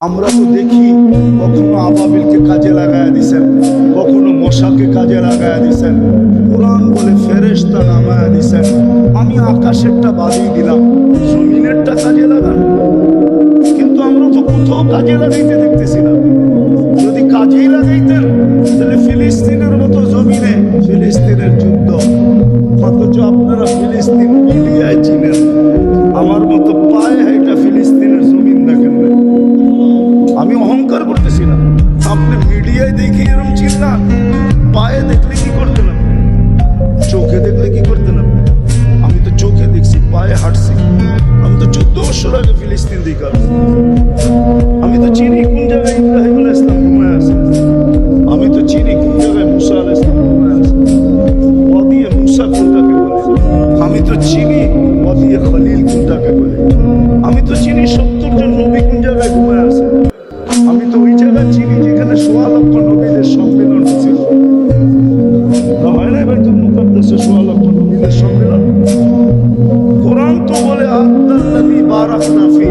আমরা তো দেখি কখনো আবাবিলকে কাজে লাগায়া দিছেন, কখনো মশাকে কাজে লাগায়া দিছেন, কোরআন বলে ফেরেশতা নামায়া দিছেন। আমি আকাশেরটা বাদিয়ে দিলাম, জমিনেরটা কাজে লাগান। কিন্তু আমরা তো কোথাও কাজে লাগাইতে দেখতেছি না। যদি কাজেই লাগাইতেন তাহলে ফিলিস্তিনের মতো জমিনে ফিলিস্তিনের যুদ্ধ, অথচ আপনারা ফিলিস্তিন মিডিয়ায় চিনেন। আমার মতো পায়ে এটা ফিলিস্তিনের জমিন দেখেন না। আমি অহংকার করতেছি না, আপনি মিডিয়ায় দেখে এরকম চিনলাম, পায়ে দেখলে কি করতে না, চোখে দেখলে কি করতে না। আমি তো চোখে দেখছি, পায়ে হাঁটছি। আমি তো 14 বছর আগে ফিলিস্তিন দেখা, আমি তো চিনি কোন জায়গায় ইব্রাহিম আলাইহিস সালাম ঘুমায় আছে, আমি তো চিনি কোন জায়গায় মুসা আলাইহিস সালাম ঘুমায় আছে। ওয়াদিয়ে মুসা কোনটাকে বলে, আমি তো চিনি ওয়াদিয়ে খলিল কোনটাকে বলে। আমি তো চিনি 70 জন নবী কোন জায়গায় ঘুমায় আছে। আমি তো ওই জায়গা চিনি যেখানে 1.25 লক্ষ নবীদের সম্মেলন ছিল। হয় না বাইতুল মুকাদ্দাসে 1.25 লক্ষ নবীদের সম্মেলন। কোরআন তো বলে আল্লাযী বারাকনা ফি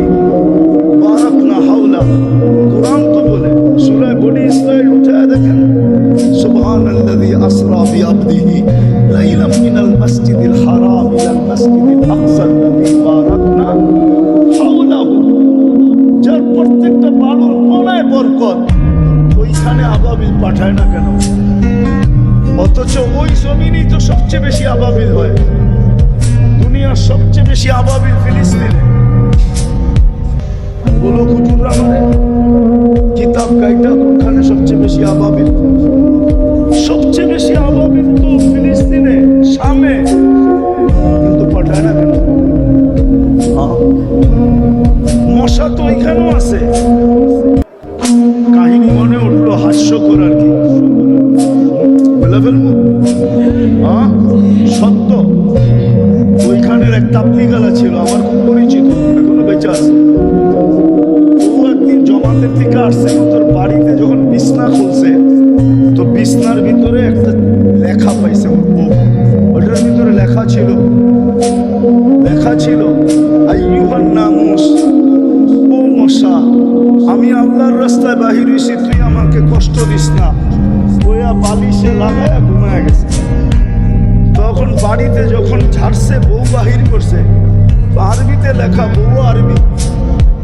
বারাকনা হাওলা। কোরআন তো বলে সূরা বনি ইসরাঈল উঠায় দেখেন, সুবহানাল্লাযী আসরা বিআবদিহি লাইলাম মিনাল মাসজিদিল হারাম ইলাল মাসজিদিল আকসা আল্লাযী বারাকনা হাওলাহু। যার প্রত্যেকটা বালুর কোনায় বরকত, ওইখানে আবাবিল পাঠায় না কেন? অথচ ওই জমিনই তো সবচেয়ে বেশি আবাবিল হয়। দুনিয়ার সবচেয়ে বেশি আবাবিল ফিলিস্তিনে। বলো হুজুররা, মানে কিতাব গাইটা কোনখানে সবচেয়ে বেশি আবাবিল? সবচেয়ে বেশি আবাবিল তো ফিলিস্তিনে, শামে, কিন্তু পাঠায় না কেন? মশা তো ওইখানেও আছে। কাহিনী মনে উঠলো হাস্যকর আর কি, বলে ফেলবো। সত্য, ওইখানের এক তাবলিগালা ছিল আমার খুব পরিচিত, এখনো বেঁচে আছে। ও একদিন জমাতের থেকে আসছে, তোর বাড়িতে যখন বিছনা খুলছে তো বিছনার ভিতরে একটা লেখা পাইছে ওর বউ। ওটার ভিতরে লেখা ছিল আইয়ুহান নামুস, ও মশা, আমি আল্লাহর রাস্তায় বাহির হইছি, তুই আমাকে কষ্ট দিস না। ওয়া বালিশে লাগায়া ঘুমায় গেছে। তখন বাড়িতে যখন ঝাড়ছে, বউ বাহির করছে, আরবিতে লেখা, বউ আরবি।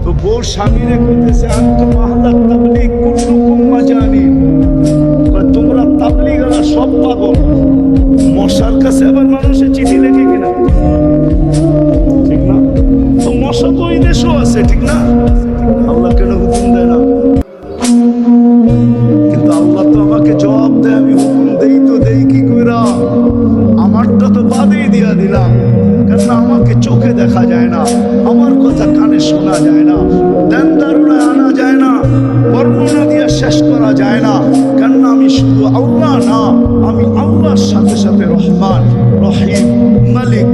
তো বউ স্বামীরে কইতেছে, আনতুম আহলাত তাবলীগ কুল্লুকুম মাজানিন, তোমরা তাবলীগরা সব পাগল। মশার কাছে আবার মানুষের চিঠি লেখে কিনা? ঠিক না? তো মশা তো ওই দেশও আছে, ঠিক না? আল্লাহ কেন হুকুম দেয় না? কিন্তু আল্লাহ তো আমাকে জবাব দেয়, আমি হুকুম দেই তো দেই কি কইরা? আমারটা তো বাদেই দিয়া দিলাম, কেন আমাকে চোখে দেখা যায় না, আমার কথা কানে শোনা যায় না, ধ্যান ধারণায় আনা যায় না, বর্ণনা দিয়ে শেষ করা যায় না। কেন আমি শুধু আল্লাহ না, আমি আল্লাহর সাথে সাথে রহমান, রহিম, মালিক,